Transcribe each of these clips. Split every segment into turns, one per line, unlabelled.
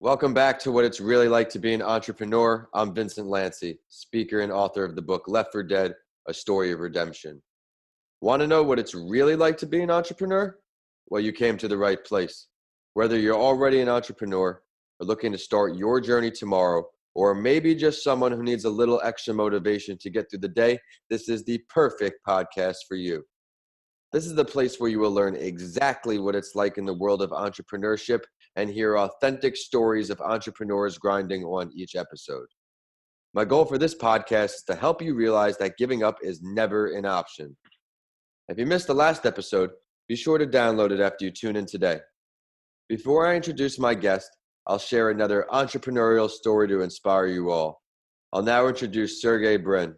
Welcome back to What It's Really Like to Be an Entrepreneur. I'm Vincent Lanci, speaker and author of the book Left for Dead, A Story of Redemption. Want to know what it's really like to be an entrepreneur? Well, you came to the right place. Whether you're already an entrepreneur or looking to start your journey tomorrow, or maybe just someone who needs a little extra motivation to get through the day, this is the perfect podcast for you. This is the place where you will learn exactly what it's like in the world of entrepreneurship and hear authentic stories of entrepreneurs grinding on each episode. My goal for this podcast is to help you realize that giving up is never an option. If you missed the last episode, be sure to download it after you tune in today. Before I introduce my guest, I'll share another entrepreneurial story to inspire you all. I'll now introduce Sergey Brin.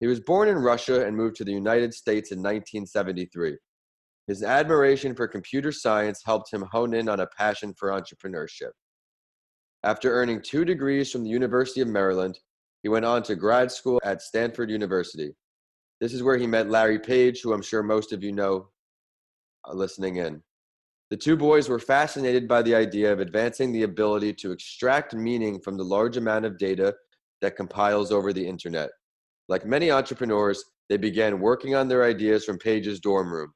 He was born in Russia and moved to the United States in 1973. His admiration for computer science helped him hone in on a passion for entrepreneurship. After earning 2 degrees from the University of Maryland, he went on to grad school at Stanford University. This is where he met Larry Page, who I'm sure most of you know listening in. The two boys were fascinated by the idea of advancing the ability to extract meaning from the large amount of data that compiles over the internet. Like many entrepreneurs, they began working on their ideas from Page's dorm room.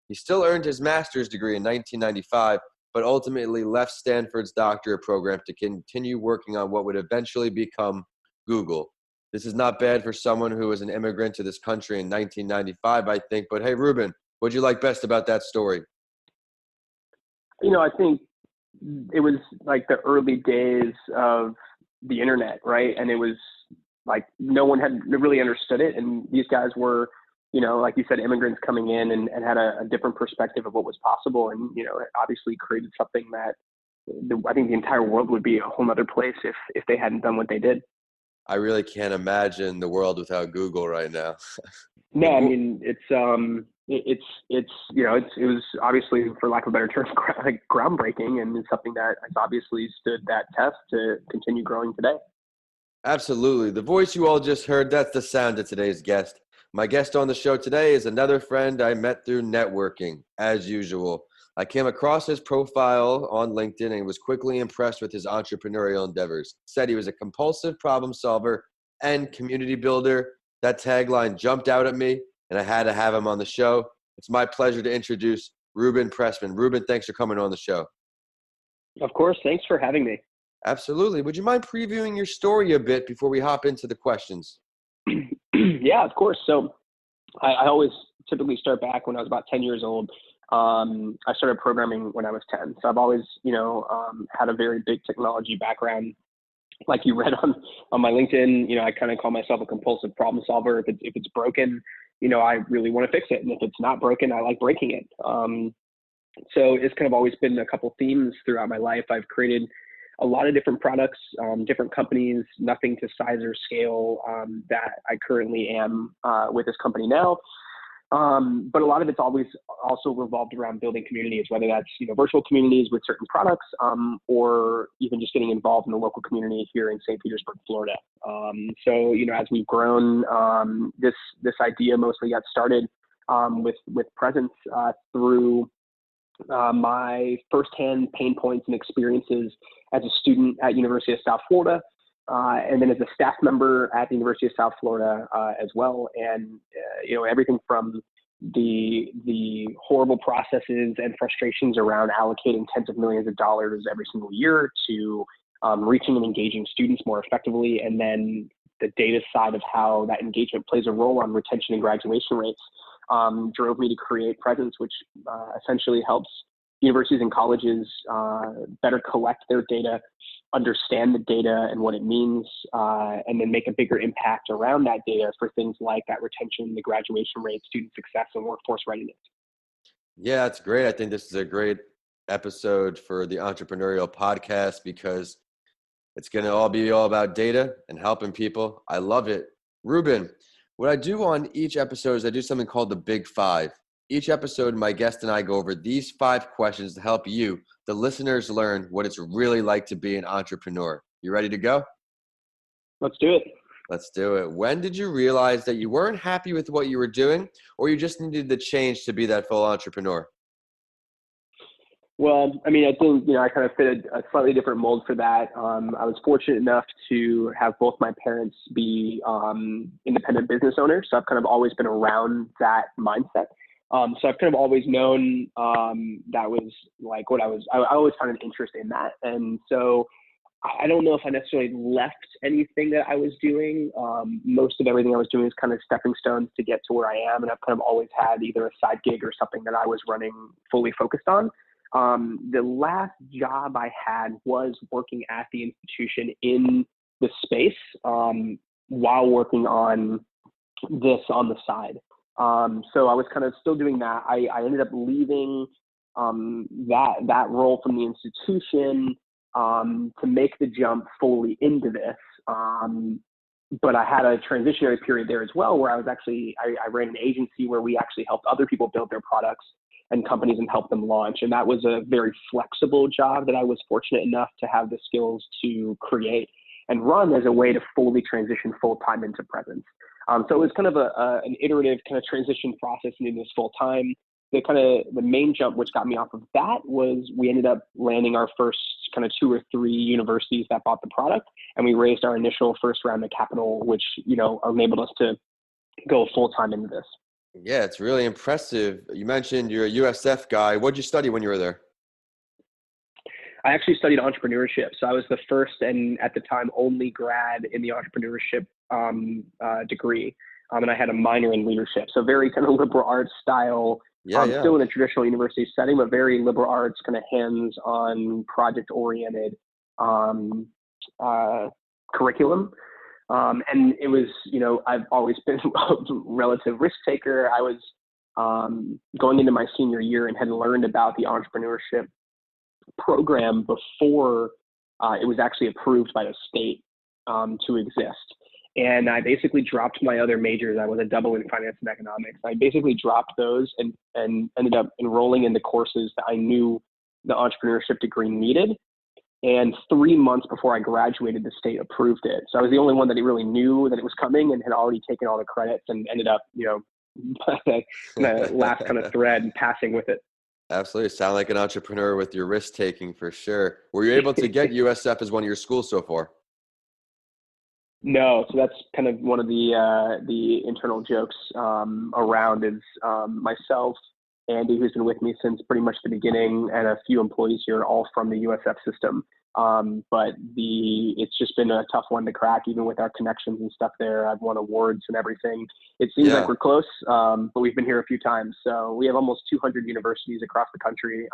He still earned his master's degree in 1995, but ultimately left Stanford's doctorate program to continue working on what would eventually become Google. This is not bad for someone who was an immigrant to this country in 1995, I think. But hey, Reuben, what'd you like best about that story?
I think it was like the early days of the internet, right? And it was like no one had really understood it. And these guys were, like you said, immigrants coming in and had a different perspective of what was possible. And, obviously created something that I think the entire world would be a whole other place if they hadn't done what they did.
I really can't imagine the world without Google right now.
No, I mean, it was obviously, for lack of a better term, groundbreaking, and it's something that has obviously stood that test to continue growing today.
Absolutely. The voice you all just heard, that's the sound of today's guest. My guest on the show today is another friend I met through networking, as usual. I came across his profile on LinkedIn and was quickly impressed with his entrepreneurial endeavors. Said he was a compulsive problem solver and community builder. That tagline jumped out at me, and I had to have him on the show. It's my pleasure to introduce Reuben Pressman. Reuben, thanks for coming on the show.
Of course. Thanks for having me.
Absolutely. Would you mind previewing your story a bit before we hop into the questions?
Yeah, of course. So I always typically start back when I was about 10 years old. I started programming when I was 10. So I've always, had a very big technology background. Like you read on my LinkedIn, I kind of call myself a compulsive problem solver. If it's broken, I really want to fix it. And if it's not broken, I like breaking it. So it's kind of always been a couple themes throughout my life. I've created a lot of different products, different companies, nothing to size or scale that I currently am with this company now. But a lot of it's always also revolved around building communities, whether that's, virtual communities with certain products or even just getting involved in the local community here in St. Petersburg, Florida. So, as we've grown, this idea mostly got started with presence through my firsthand pain points and experiences as a student at University of South Florida, and then as a staff member at the University of South Florida as well. And, everything from the horrible processes and frustrations around allocating tens of millions of dollars every single year to reaching and engaging students more effectively, and then the data side of how that engagement plays a role on retention and graduation rates drove me to create Presence, which essentially helps universities and colleges better collect their data, understand the data and what it means, and then make a bigger impact around that data for things like that retention, the graduation rate, student success, and workforce readiness.
Yeah, that's great. I think this is a great episode for the entrepreneurial podcast because it's going to all be all about data and helping people. I love it. Reuben, what I do on each episode is I do something called the Big Five. Each episode, my guest and I go over these 5 questions to help you, the listeners, learn what it's really like to be an entrepreneur. You ready to go?
Let's do it.
Let's do it. When did you realize that you weren't happy with what you were doing, or you just needed the change to be that full entrepreneur?
Well, I mean, I think, I kind of fit a slightly different mold for that. I was fortunate enough to have both my parents be independent business owners. So I've kind of always been around that mindset. So I've kind of always known that was like what I always found an interest in that. And so I don't know if I necessarily left anything that I was doing. Most of everything I was doing is kind of stepping stones to get to where I am. And I've kind of always had either a side gig or something that I was running fully focused on. The last job I had was working at the institution in the space while working on this on the side. So I was kind of still doing that. I ended up leaving that role from the institution to make the jump fully into this. But I had a transitionary period there as well, where I ran an agency where we actually helped other people build their products and companies and help them launch. And that was a very flexible job that I was fortunate enough to have the skills to create and run as a way to fully transition full-time into presence. So it was kind of an iterative kind of transition process into this full-time. The main jump which got me off of that was we ended up landing our first kind of 2 or 3 universities that bought the product, and we raised our initial first round of capital, which enabled us to go full-time into this.
Yeah, it's really impressive. You mentioned you're a USF guy. What'd you study when you were there?
I actually studied entrepreneurship. So I was the first and at the time only grad in the entrepreneurship degree. And I had a minor in leadership. So very kind of liberal arts style, still in a traditional university setting, but very liberal arts, kind of hands-on, project-oriented curriculum. And it was, I've always been a relative risk taker. I was going into my senior year and had learned about the entrepreneurship program before it was actually approved by the state to exist. And I basically dropped my other majors. I was a double in finance and economics. I basically dropped those and ended up enrolling in the courses that I knew the entrepreneurship degree needed. And 3 months before I graduated, the state approved it. So I was the only one that really knew that it was coming and had already taken all the credits and ended up, the last kind of thread and passing with it.
Absolutely. Sound like an entrepreneur with your risk taking for sure. Were you able to get USF as one of your schools so far?
No. So that's kind of one of the internal jokes around is myself, Andy, who's been with me since pretty much the beginning, and a few employees here are all from the USF system. But it's just been a tough one to crack, even with our connections and stuff there. I've won awards and everything. It seems like we're close, but we've been here a few times. So we have almost 200 universities across the country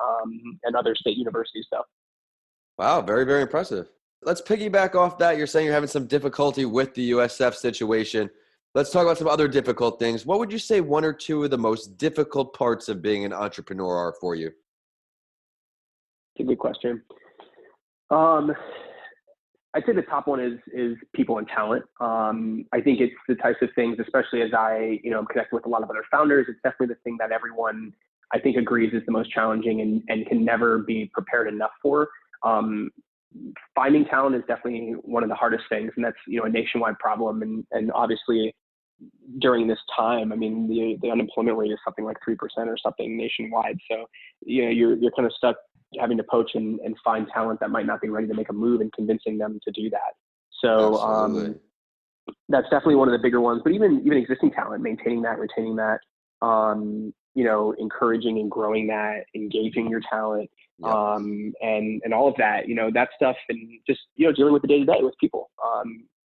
and other state universities, though.
Wow, very, very impressive. Let's piggyback off that. You're saying you're having some difficulty with the USF situation. Let's talk about some other difficult things. What would you say 1 or 2 of the most difficult parts of being an entrepreneur are for you?
It's a good question. I'd say the top one is people and talent. I think it's the types of things, especially as I, I'm connected with a lot of other founders. It's definitely the thing that everyone, I think, agrees is the most challenging and can never be prepared enough for. Finding talent is definitely one of the hardest things, and that's, a nationwide problem. And obviously during this time, I mean, the unemployment rate is something like 3% or something nationwide. So, you're kind of stuck having to poach and find talent that might not be ready to make a move and convincing them to do that. So that's definitely one of the bigger ones, but even existing talent, maintaining that, retaining that, encouraging and growing that, engaging your talent, and all of that, that stuff, and just, dealing with the day-to-day with people.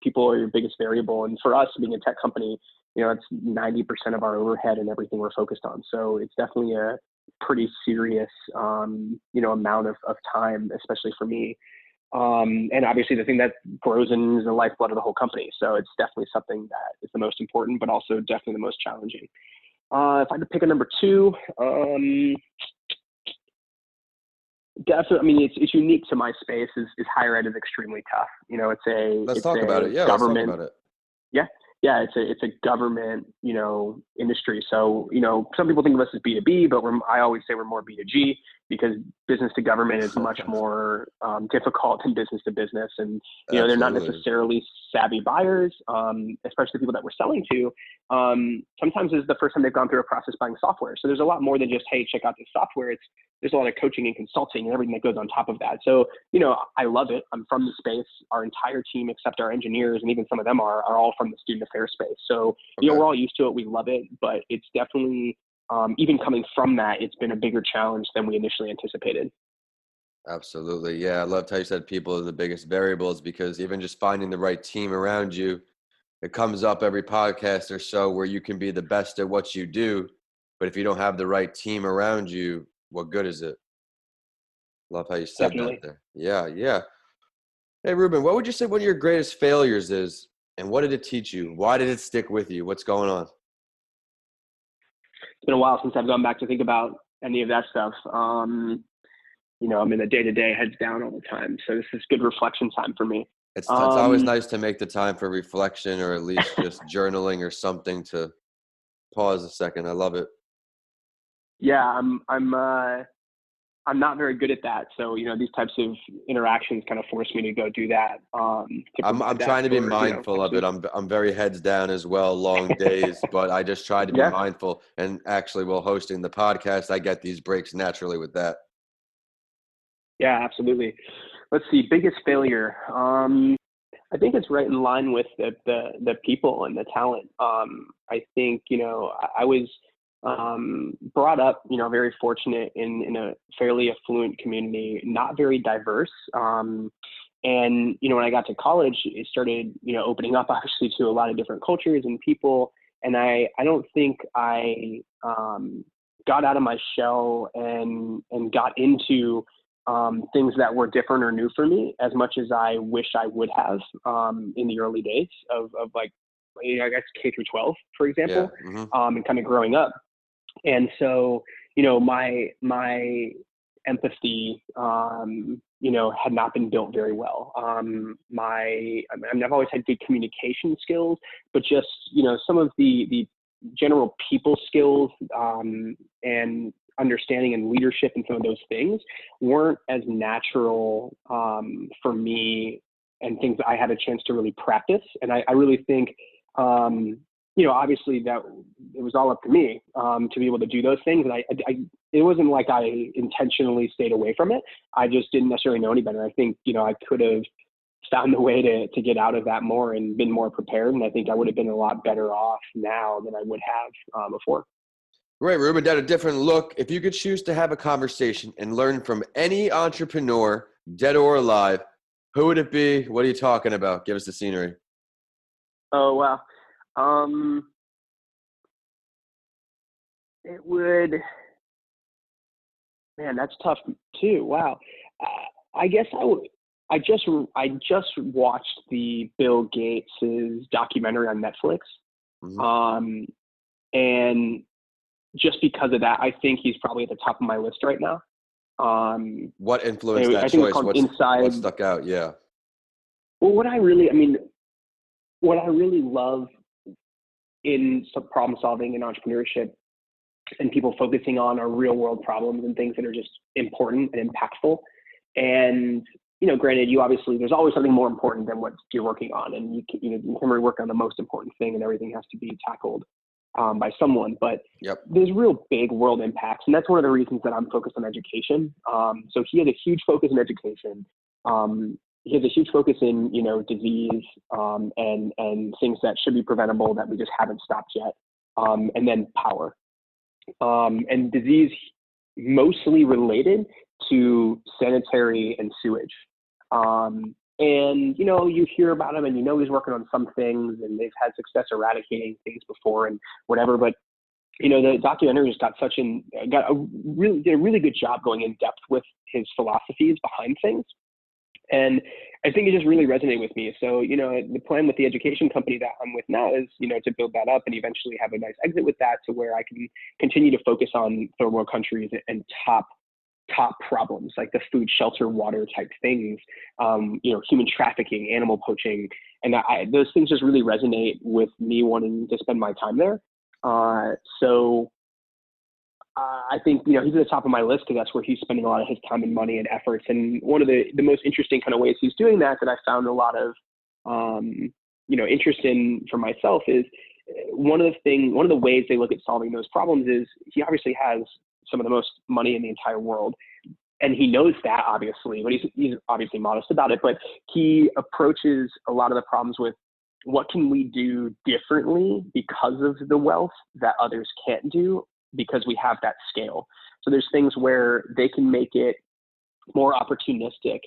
People are your biggest variable. And for us, being a tech company, it's 90% of our overhead and everything we're focused on. So it's definitely a pretty serious, amount of time, especially for me. And obviously the thing that grows in is the lifeblood of the whole company. So it's definitely something that is the most important, but also definitely the most challenging. If I had to pick a number 2, definitely, I mean, it's unique to my space. Is higher ed is extremely tough.
Let's talk about it. Yeah,
government.
Let's talk about it.
Yeah, it's a government, industry. So, some people think of us as B2B, but I always say we're more B2G. because business to government is much more difficult than business to business. And, you know, they're not
Absolutely.
necessarily savvy buyers, especially people that we're selling to. Sometimes it's the first time they've gone through a process buying software. So there's a lot more than just, hey, check out this software. There's a lot of coaching and consulting and everything that goes on top of that. So, you know, I love it. I'm from the space. Our entire team, except our engineers, and even some of them are all from the student affairs space. So, you know, we're all used to it. We love it, but it's definitely, even coming from that, it's been a bigger challenge than we initially anticipated.
Absolutely. Yeah. I loved how you said people are the biggest variables, because even just finding the right team around you, it comes up every podcast or so where you can be the best at what you do, but if you don't have the right team around you, what good is it? Love how you said that
Definitely.
there. Yeah. Yeah. Hey, Reuben, what would you say one of your greatest failures is, and what did it teach you? Why did it stick with you? What's going on?
It's been a while since I've gone back to think about any of that stuff. You know, I'm in the day-to-day, heads down all the time. So this is good reflection time for me.
It's always nice to make the time for reflection, or at least just journaling or something to pause a second. I love it.
Yeah, I'm not very good at that. So, you know, these types of interactions kind of force me to go do that.
I'm trying to be mindful of it. I'm very heads down as well, long days, but I just try to be mindful. And actually, while hosting the podcast, I get these breaks naturally with that.
Yeah, absolutely. Let's see, biggest failure. I think it's right in line with the people and the talent. I think, you know, I was brought up, you know, very fortunate in a fairly affluent community, not very diverse. And, you know, when I got to college, it started, you know, opening up obviously to a lot of different cultures and people. And I don't think I got out of my shell and got into things that were different or new for me as much as I wish I would have in the early days of like, you know, I guess K through 12, for example, and kind of growing up. And so, you know, my empathy, you know, had not been built very well. I've always had good communication skills, but just, you know, some of the general people skills and understanding and leadership and some of those things weren't as natural for me, and things that I had a chance to really practice. And I really think, you know, obviously that it was all up to me to be able to do those things. And it wasn't like I intentionally stayed away from it. I just didn't necessarily know any better. I think, you know, I could have found a way to get out of that more and been more prepared. And I think I would have been a lot better off now than I would have before.
Great, Reuben. Got a different look. If you could choose to have a conversation and learn from any entrepreneur, dead or alive, who would it be? What are you talking about? Give us the scenery.
Oh, wow. It would, man, that's tough too. Wow. I guess I just watched the Bill Gates' documentary on Netflix. And just because of that, I think he's probably at the top of my list right now.
What influenced that choice? What stuck out? Yeah.
Well, what I really love in some problem solving and entrepreneurship and people focusing on are real world problems and things that are just important and impactful. And, you know, granted, there's always something more important than what you're working on. And you can really work on the most important thing, and everything has to be tackled by someone, but there's real big world impacts. And that's one of the reasons that I'm focused on education. So he had a huge focus in education. He has a huge focus in, you know, disease and things that should be preventable that we just haven't stopped yet. And then power and disease mostly related to sanitary and sewage. And, you know, you hear about him and you know he's working on some things and they've had success eradicating things before and whatever. But, you know, the documentary just did a really good job going in depth with his philosophies behind things. And I think it just really resonated with me. So, you know, the plan with the education company that I'm with now is, you know, to build that up and eventually have a nice exit with that, to where I can continue to focus on third world countries and top problems like the food, shelter, water type things, you know, human trafficking, animal poaching. And those things just really resonate with me wanting to spend my time there. So I think, he's at the top of my list because that's where he's spending a lot of his time and money and efforts. And one of the most interesting kind of ways he's doing that I found a lot of, interest in for myself is one of the ways they look at solving those problems is he obviously has some of the most money in the entire world. And he knows that, obviously, but he's obviously modest about it. But he approaches a lot of the problems with what can we do differently because of the wealth that others can't do because we have that scale. So there's things where they can make it more opportunistic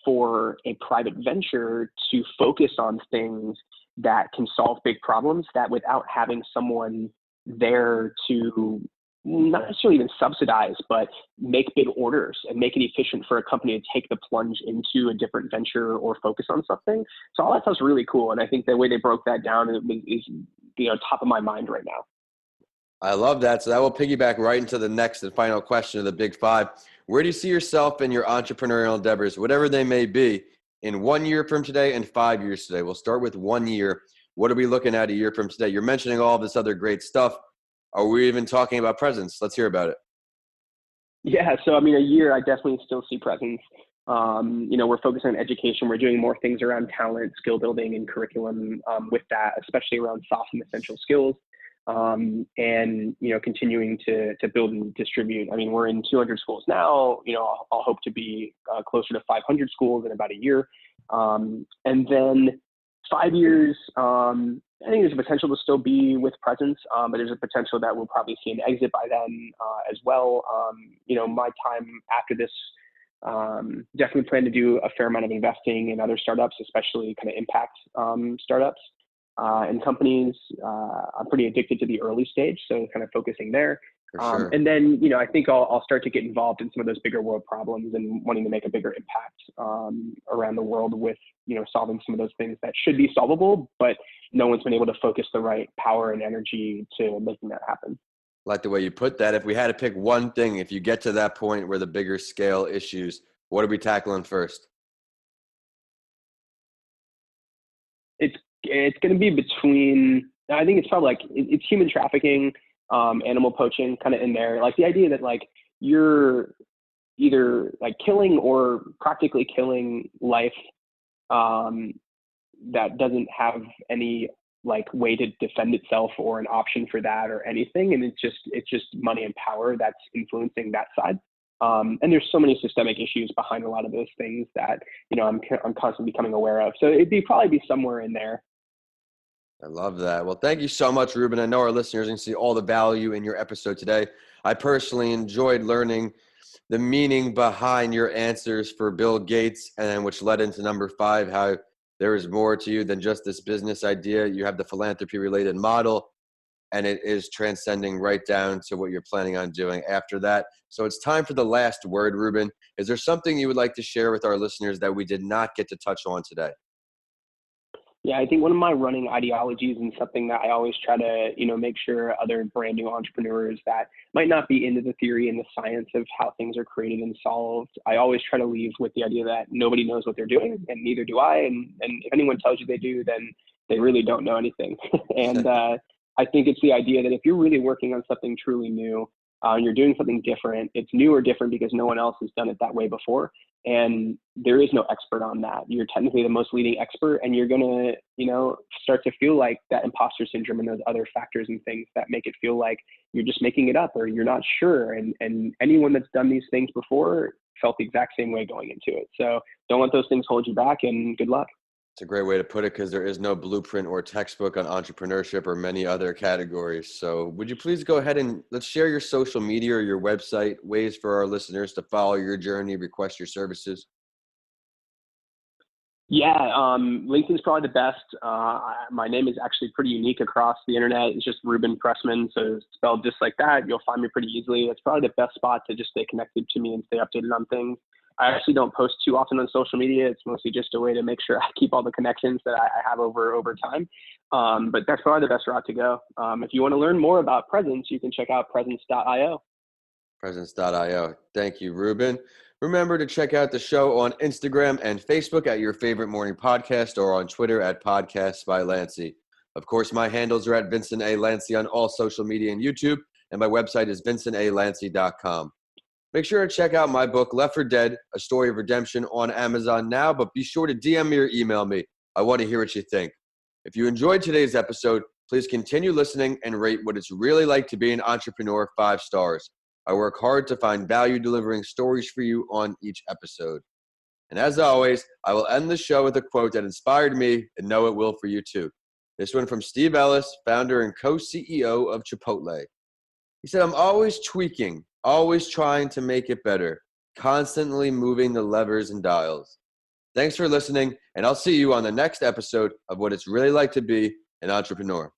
for a private venture to focus on things that can solve big problems that without having someone there to not necessarily even subsidize, but make big orders and make it efficient for a company to take the plunge into a different venture or focus on something. So all that stuff's really cool. And I think the way they broke that down is top of my mind right now.
I love that. So that will piggyback right into the next and final question of the Big Five. Where do you see yourself in your entrepreneurial endeavors, whatever they may be, in 1 year from today and 5 years today? We'll start with 1 year. What are we looking at a year from today? You're mentioning all this other great stuff. Are we even talking about presence? Let's hear about it.
Yeah. So, a year, I definitely still see presence. We're focusing on education. We're doing more things around talent, skill building, and curriculum with that, especially around soft and essential skills. And continuing to build and distribute. We're in 200 schools now. I'll hope to be closer to 500 schools in about a year. And then 5 years, I think there's a potential to still be with presence, but there's a potential that we'll probably see an exit by then as well. My time after this, definitely plan to do a fair amount of investing in other startups, especially kind of impact startups and companies. I'm pretty addicted to the early stage, so kind of focusing there.
For sure.
And then, I think I'll start to get involved in some of those bigger world problems and wanting to make a bigger impact around the world with, solving some of those things that should be solvable, but no one's been able to focus the right power and energy to making that happen.
Like the way you put that. If we had to pick one thing, if you get to that point where the bigger scale issues, what are we tackling first?
It's going to be between, I think it's probably it's human trafficking, animal poaching kind of in there. Like the idea that you're either killing or practically killing life that doesn't have any way to defend itself or an option for that or anything. And it's just money and power that's influencing that side. And there's so many systemic issues behind a lot of those things that, I'm constantly becoming aware of. So it'd probably be somewhere in there.
I love that. Well, thank you so much, Reuben. I know our listeners can see all the value in your episode today. I personally enjoyed learning the meaning behind your answers for Bill Gates, and which led into number 5, how there is more to you than just this business idea. You have the philanthropy-related model, and it is transcending right down to what you're planning on doing after that. So it's time for the last word, Reuben. Is there something you would like to share with our listeners that we did not get to touch on today?
Yeah, I think one of my running ideologies and something that I always try to, make sure other brand new entrepreneurs that might not be into the theory and the science of how things are created and solved, I always try to leave with the idea that nobody knows what they're doing, and neither do I. And if anyone tells you they do, then they really don't know anything. And I think it's the idea that if you're really working on something truly new, and you're doing something different, it's new or different because no one else has done it that way before. And there is no expert on that. You're technically the most leading expert, and you're going to, start to feel like that imposter syndrome and those other factors and things that make it feel like you're just making it up or you're not sure. And anyone that's done these things before felt the exact same way going into it. So don't let those things hold you back, and good luck.
It's a great way to put it, because there is no blueprint or textbook on entrepreneurship or many other categories. So would you please go ahead and let's share your social media or your website, ways for our listeners to follow your journey, request your services?
Yeah, LinkedIn's probably the best. My name is actually pretty unique across the internet. It's just Reuben Pressman, so spelled just like that. You'll find me pretty easily. It's probably the best spot to just stay connected to me and stay updated on things. I actually don't post too often on social media. It's mostly just a way to make sure I keep all the connections that I have over time. But that's probably the best route to go. If you want to learn more about Presence, you can check out presence.io.
Presence.io. Thank you, Reuben. Remember to check out the show on Instagram and Facebook at Your Favorite Morning Podcast, or on Twitter at Podcasts by Lanci. Of course, my handles are at Vincent A. Lanci on all social media and YouTube. and my website is vincentalanci.com. Make sure to check out my book, Left for Dead, A Story of Redemption, on Amazon now, but be sure to DM me or email me. I want to hear what you think. If you enjoyed today's episode, please continue listening and rate What It's Really Like to Be an Entrepreneur 5 stars. I work hard to find value delivering stories for you on each episode. And as always, I will end the show with a quote that inspired me and know it will for you too. This one from Steve Ellis, founder and co-CEO of Chipotle. He said, "I'm always tweaking, always trying to make it better, constantly moving the levers and dials." Thanks for listening, and I'll see you on the next episode of What It's Really Like to Be an Entrepreneur.